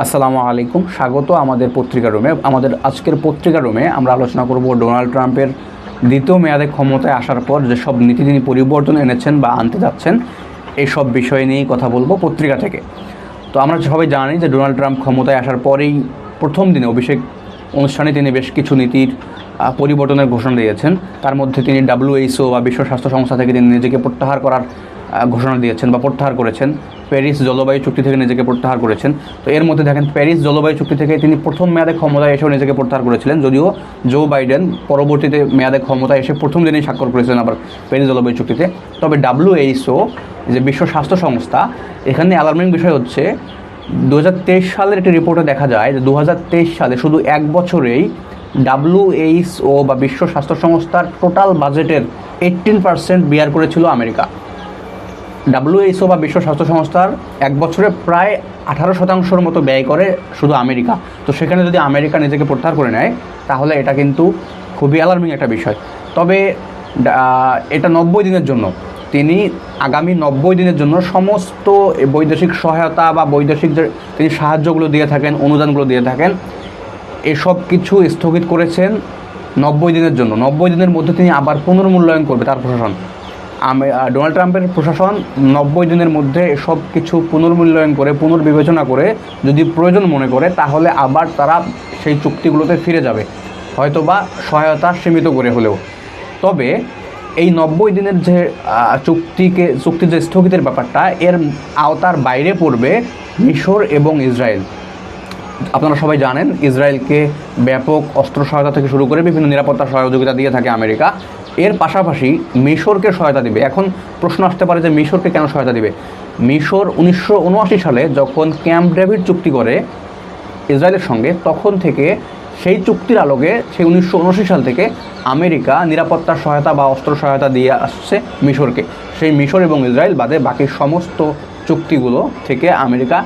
আসসালামু আলাইকুম, স্বাগত আমাদের পত্রিকা রুমে। আমাদের আজকের পত্রিকা রুমে আমরা আলোচনা করব ডোনাল্ড ট্রাম্পের দ্বিতীয় মেয়াদে ক্ষমতায় আসার পর যেসব নীতি তিনি পরিবর্তন এনেছেন বা আনতে যাচ্ছেন এইসব বিষয় নিয়েই কথা বলবো পত্রিকা থেকে। তো আমরা সবাই জানি যে ডোনাল্ড ট্রাম্প ক্ষমতায় আসার পরেই প্রথম দিনে অভিষেক অনুষ্ঠানে তিনি বেশ কিছু নীতির পরিবর্তনের ঘোষণা দিয়েছেন। তার মধ্যে তিনি WHO বা বিশ্ব স্বাস্থ্য সংস্থা থেকে তিনি নিজেকে প্রত্যাহার করার ঘোষণা দিয়েছেন বা প্রত্যাহার করেছেন। প্যারিস জলবায়ু চুক্তি থেকে নিজেকে প্রত্যাহার করেছেন। তো এর মধ্যে দেখেন, প্যারিস জলবায়ু চুক্তি থেকে তিনি প্রথম মেয়াদে ক্ষমতায় এসেও নিজেকে প্রত্যাহার করেছিলেন, যদিও জো বাইডেন পরবর্তীতে মেয়াদে ক্ষমতায় এসে প্রথম দিনেই স্বাক্ষর করেছিলেন আবার প্যারিস জলবায়ু চুক্তিতে। তবে WHO যে বিশ্ব স্বাস্থ্য সংস্থা, এখানে অ্যালার্মিং বিষয় হচ্ছে 2023 সালের একটি রিপোর্টে দেখা যায় যে 2023 সালে শুধু এক বছরেই WHO বা বিশ্ব স্বাস্থ্য সংস্থার টোটাল বাজেটের 18% বিয়ার করেছিল আমেরিকা। WHO বা বিশ্ব স্বাস্থ্য সংস্থার এক বছরে প্রায় 18% মতো ব্যয় করে শুধু আমেরিকা। তো সেখানে যদি আমেরিকা নিজেকে প্রত্যাহার করে নেয় তাহলে এটা কিন্তু খুবই অ্যালার্মিং একটা বিষয়। তবে এটা 90 দিনের জন্য, তিনি আগামী 90 দিনের জন্য সমস্ত বৈদেশিক সহায়তা বা বৈদেশিক যে তিনি সাহায্যগুলো দিয়ে থাকেন, অনুদানগুলো দিয়ে থাকেন, এসব কিছু স্থগিত করেছেন 90 দিনের জন্য। 90 দিনের মধ্যে তিনি আবার পুনর্মূল্যায়ন করবে তার প্রশাসন। ডোনাল্ড ট্রাম্পের প্রশাসন 90 দিনের মধ্যে এসব কিছু পুনর্মূল্যায়ন করে, পুনর্বিবেচনা করে যদি প্রয়োজন মনে করে তাহলে আবার তারা সেই চুক্তিগুলোতে ফিরে যাবে, হয়তোবা সহায়তা সীমিত করে হলেও। তবে এই 90 দিনের যে চুক্তির যে স্থগিতের ব্যাপারটা, এর আওতার বাইরে পড়বে মিশর এবং ইসরায়েল। আপনারা সবাই জানেন ইসরায়েলকে ব্যাপক অস্ত্র সহায়তা থেকে শুরু করে বিভিন্ন নিরাপত্তা সহযোগিতা দিয়ে থাকে আমেরিকা। এর পাশাপাশি মিশরকে সহায়তা দিবে। এখন প্রশ্ন আসতে পারে যে মিশরকে কেন সহায়তা দিবে। মিশর 1979 সালে যখন ক্যাম্প ডেভিড চুক্তি করে ইসরায়েলের সঙ্গে, তখন থেকে সেই চুক্তির আলোকে সেই 1979 সাল থেকে আমেরিকা নিরাপত্তা সহায়তা বা অস্ত্র সহায়তা দিয়ে আসছে মিশরকে। সেই মিশর এবং ইসরায়েল বাদে বাকি সমস্ত চুক্তিগুলো থেকে আমেরিকা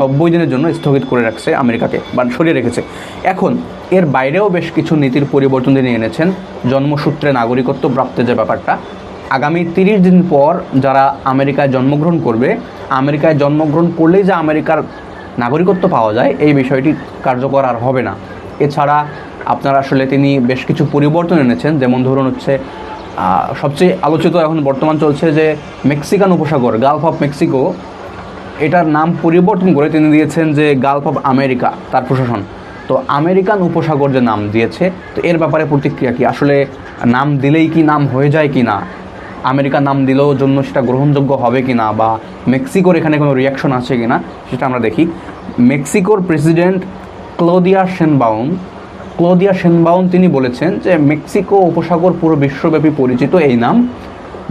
90 দিনের জন্য স্থগিত করে রাখছে, আমেরিকাকে বা সরিয়ে রেখেছে। এখন এর বাইরেও বেশ কিছু নীতির পরিবর্তন তিনি এনেছেন। জন্মসূত্রে নাগরিকত্ব প্রাপ্তের যে ব্যাপারটা, আগামী 30 দিন পর যারা আমেরিকায় জন্মগ্রহণ করবে, আমেরিকায় জন্মগ্রহণ করলেই যে আমেরিকার নাগরিকত্ব পাওয়া যায় এই বিষয়টি কার্যকর আর হবে না। এছাড়া আপনারা আসলে তিনি বেশ কিছু পরিবর্তন এনেছেন, যেমন ধরুন হচ্ছে সবচেয়ে আলোচিত এখন বর্তমান চলছে যে মেক্সিকান উপসাগর, গালফ অফ মেক্সিকো, এটার নাম পরিবর্তন করে তিনি দিয়েছেন যে গালফ অফ আমেরিকা, তার প্রশাসন। তো আমেরিকান উপসাগর যে নাম দিয়েছে, তো এর ব্যাপারে প্রতিক্রিয়া কি? আসলে নাম দিলেই কি নাম হয়ে যায় কি না? আমেরিকা নাম দিলেও জন্য সেটা গ্রহণযোগ্য হবে কি না, বা মেক্সিকোর এখানে কোনো রিয়াকশন আছে কি না, সেটা আমরা দেখি। মেক্সিকোর প্রেসিডেন্ট ক্লোদিয়া শেনবাউন তিনি বলেছেন যে মেক্সিকো উপসাগর পুরো বিশ্বব্যাপী পরিচিত এই নাম,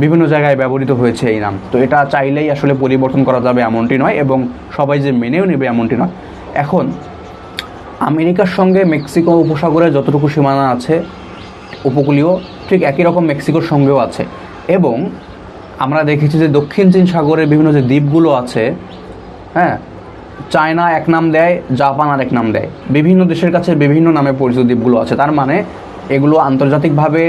বিভিন্ন জায়গায় ব্যবহৃত হয়েছে এই নাম। তো এটা চাইলেই আসলে পরিবর্তন করা যাবে এমনটি নয়, এবং সবাই যে মেনেও নেবে এমনটি নয়। এখন আমেরিকার সঙ্গে মেক্সিকো উপসাগরের যতটুকু সীমানা আছে উপকূলীয়, ঠিক একই রকম মেক্সিকোর সঙ্গেও আছে। এবং আমরা দেখেছি যে দক্ষিণ চীন সাগরের বিভিন্ন যে দ্বীপগুলো আছে, হ্যাঁ, চায়না এক নাম দেয়, জাপান আর এক নাম দেয়, বিভিন্ন দেশের কাছে বিভিন্ন নামে পরিচিত দ্বীপগুলো আছে। তার মানে এগুলো আন্তর্জাতিকভাবে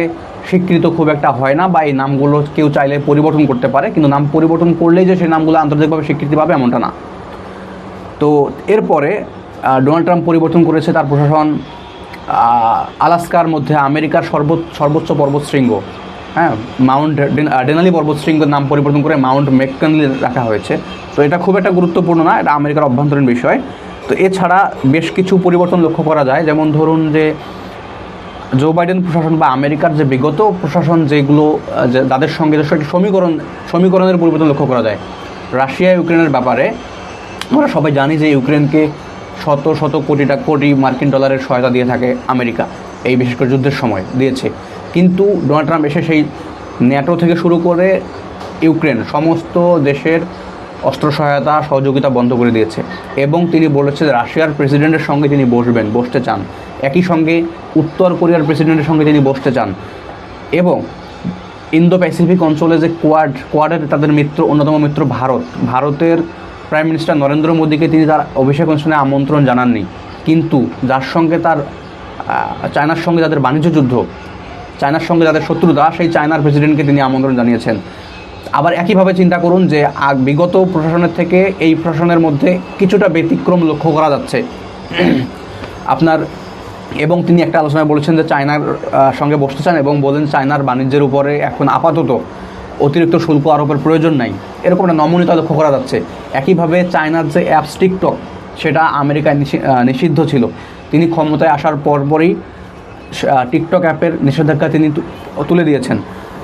স্বীকৃত খুব একটা হয় না, বা এই নামগুলো কেউ চাইলে পরিবর্তন করতে পারে, কিন্তু নাম পরিবর্তন করলেই যে সেই নামগুলো আন্তর্জাতিকভাবে স্বীকৃতি পাবে এমনটা না। তো এরপরে ডোনাল্ড ট্রাম্প পরিবর্তন করেছে তার প্রশাসন। আলাস্কার মধ্যে আমেরিকার সর্বোচ্চ পর্বতশৃঙ্গ, হ্যাঁ, মাউন্ট ডেনালি পর্বতশৃঙ্গের নাম পরিবর্তন করে মাউন্ট ম্যাককিনলি রাখা হয়েছে। তো এটা খুব একটা গুরুত্বপূর্ণ না, এটা আমেরিকার অভ্যন্তরীণ বিষয়। তো এছাড়া বেশ কিছু পরিবর্তন লক্ষ্য করা যায়, যেমন ধরুন যে জো বাইডেন প্রশাসন বা আমেরিকার যে বিগত প্রশাসন যেগুলো যাদের সঙ্গে একটি সমীকরণের পরিবর্তন লক্ষ্য করা যায়। রাশিয়া ইউক্রেনের ব্যাপারে আমরা সবাই জানি যে ইউক্রেনকে শত কোটি মার্কিন ডলারের সহায়তা দিয়ে থাকে আমেরিকা, এই বিশেষ করে যুদ্ধের সময় দিয়েছে। কিন্তু ডোনাল্ড ট্রাম্প এসে সেই ন্যাটো থেকে শুরু করে ইউক্রেন সমস্ত দেশের অস্ত্র সহায়তা সহযোগিতা বন্ধ করে দিয়েছে, এবং তিনি বলেছে যে রাশিয়ার প্রেসিডেন্টের সঙ্গে তিনি বসতে চান, একই সঙ্গে উত্তর কোরিয়ার প্রেসিডেন্টের সঙ্গে তিনি বসতে চান। এবং ইন্দো প্যাসিফিক অঞ্চলে যে কোয়াডের তাদের অন্যতম মিত্র ভারতের প্রাইম মিনিস্টার নরেন্দ্র মোদীকে তিনি তার অভিষেক অনুষ্ঠানে আমন্ত্রণ জানাননি, কিন্তু যার সঙ্গে তার চায়নার সঙ্গে যাদের বাণিজ্য যুদ্ধ, চায়নার সঙ্গে যাদের শত্রুতা, সেই চায়নার প্রেসিডেন্টকে তিনি আমন্ত্রণ জানিয়েছেন। আবার একইভাবে চিন্তা করুন যে বিগত প্রশাসনের থেকে এই প্রশাসনের মধ্যে কিছুটা ব্যতিক্রম লক্ষ্য করা যাচ্ছে আপনার। এবং তিনি একটা আলোচনায় বলেছেন যে চায়নার সঙ্গে বসতে চান এবং বলেন চায়নার বাণিজ্যের উপরে এখন আপাতত অতিরিক্ত শুল্ক আরোপের প্রয়োজন নাই, এরকম একটা নমনীয়তা লক্ষ্য করা যাচ্ছে। একইভাবে চায়নার যে অ্যাপস টিকটক, সেটা আমেরিকায় নিষিদ্ধ ছিল। তিনি ক্ষমতায় আসার পরপরই টিকটক অ্যাপের নিষেধাজ্ঞা তিনি তুলে দিয়েছেন।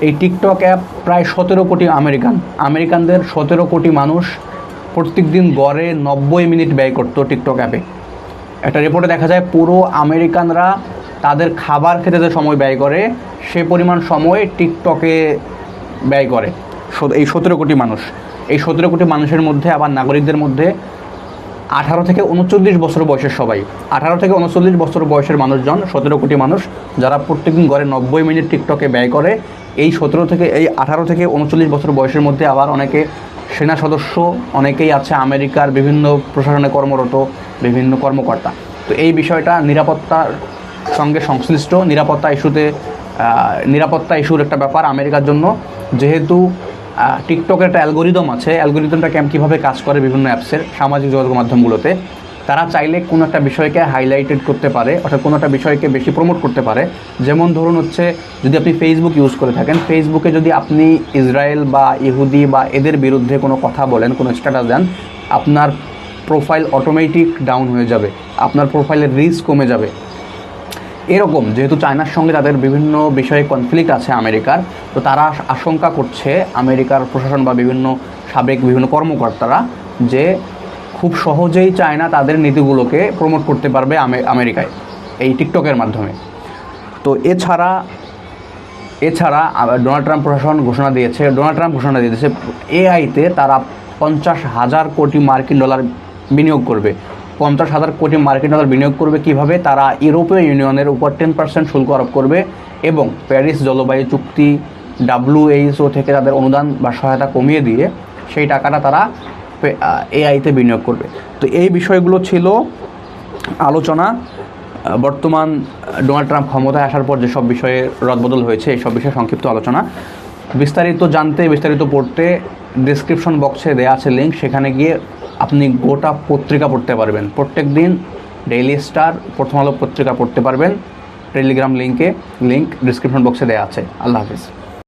এই টিকটক অ্যাপ প্রায় 17 কোটি আমেরিকানদের 17 কোটি মানুষ প্রত্যেক দিন গড়ে 90 মিনিট ব্যয় করতো টিকটক অ্যাপে। একটা রিপোর্টে দেখা যায় পুরো আমেরিকানরা তাদের খাবার খেতে যে সময় ব্যয় করে সে পরিমাণ সময় টিকটকে ব্যয় করে এই 17 কোটি মানুষ। এই 17 কোটি মানুষের মধ্যে আবার নাগরিকদের মধ্যে 18 থেকে 39 বছর বয়সের সবাই, 18 থেকে 39 বছর বয়সের মানুষজন 17 কোটি মানুষ যারা প্রত্যেকদিন গড়ে 90 মিনিট টিকটকে ব্যয় করে। এই 18 থেকে 39 বছর বয়সের মধ্যে আবার অনেকে সেনা সদস্য, অনেকেই আছে আমেরিকার বিভিন্ন প্রশাসনে কর্মরত বিভিন্ন কর্মকর্তা। তো এই বিষয়টা নিরাপত্তার সঙ্গে সংশ্লিষ্ট, নিরাপত্তা ইস্যুর একটা ব্যাপার আমেরিকার জন্য। যেহেতু টিকটকের একটা অ্যালগোরিদম আছে, অ্যালগোরিদমটা কীভাবে কাজ করে বিভিন্ন অ্যাপসের সামাজিক যোগাযোগ মাধ্যমগুলোতে, তারা চাইলে কোনো একটা বিষয়কে হাইলাইটেড করতে পারে, অর্থাৎ কোনো একটা বিষয়কে বেশি প্রমোট করতে পারে। যেমন ধরুন হচ্ছে, যদি আপনি ফেসবুক ইউজ করে থাকেন, ফেসবুকে যদি আপনি ইসরায়েল বা ইহুদি বা এদের বিরুদ্ধে কোনো কথা বলেন, কোনো স্ট্যাটাস দেন, আপনার প্রোফাইল অটোমেটিক ডাউন হয়ে যাবে, আপনার প্রোফাইলের রিস্ক কমে যাবে। এরকম যেহেতু চায়নার সঙ্গে তাদের বিভিন্ন বিষয়ে কনফ্লিক্ট আছে আমেরিকার, তো তারা আশঙ্কা করছে আমেরিকার প্রশাসন বা সাবেক বিভিন্ন কর্মকর্তারা যে খুব সহজেই চায়না তাদের নীতিগুলোকে প্রমোট করতে পারবে আমেরিকায় এই টিকটকের মাধ্যমে। তো এছাড়া ডোনাল্ড ট্রাম্প ঘোষণা দিয়েছে এআইতে তারা 50,000 কোটি মার্কিন ডলার বিনিয়োগ করবে। 50,000 কোটি মার্কিন ডলার বিনিয়োগ করবে কীভাবে? তারা ইউরোপীয় ইউনিয়নের উপর 10% শুল্ক আরোপ করবে এবং প্যারিস জলবায়ু চুক্তি WHO থেকে তাদের অনুদান বা সহায়তা কমিয়ে দিয়ে সেই টাকাটা তারা এআইতে বিনিয়োগ করবে। তো এই বিষয়গুলো ছিল আলোচনা। বর্তমান ডোনাল্ড ট্রাম্প ক্ষমতায় আসার পর যেসব বিষয়ে রদবদল হয়েছে এইসব বিষয়ে সংক্ষিপ্ত আলোচনা। বিস্তারিত জানতে, বিস্তারিত পড়তে ডেসক্রিপশন বক্সে দেওয়া আছে লিঙ্ক, সেখানে গিয়ে আপনি গোটা পত্রিকা পড়তে পারবেন। প্রত্যেক দিন ডেইলি স্টার, প্রথম আলো পত্রিকা পড়তে পারবেন। টেলিগ্রাম লিঙ্ক ডেসক্রিপশন বক্সে দেওয়া আছে। আল্লাহ হাফিজ।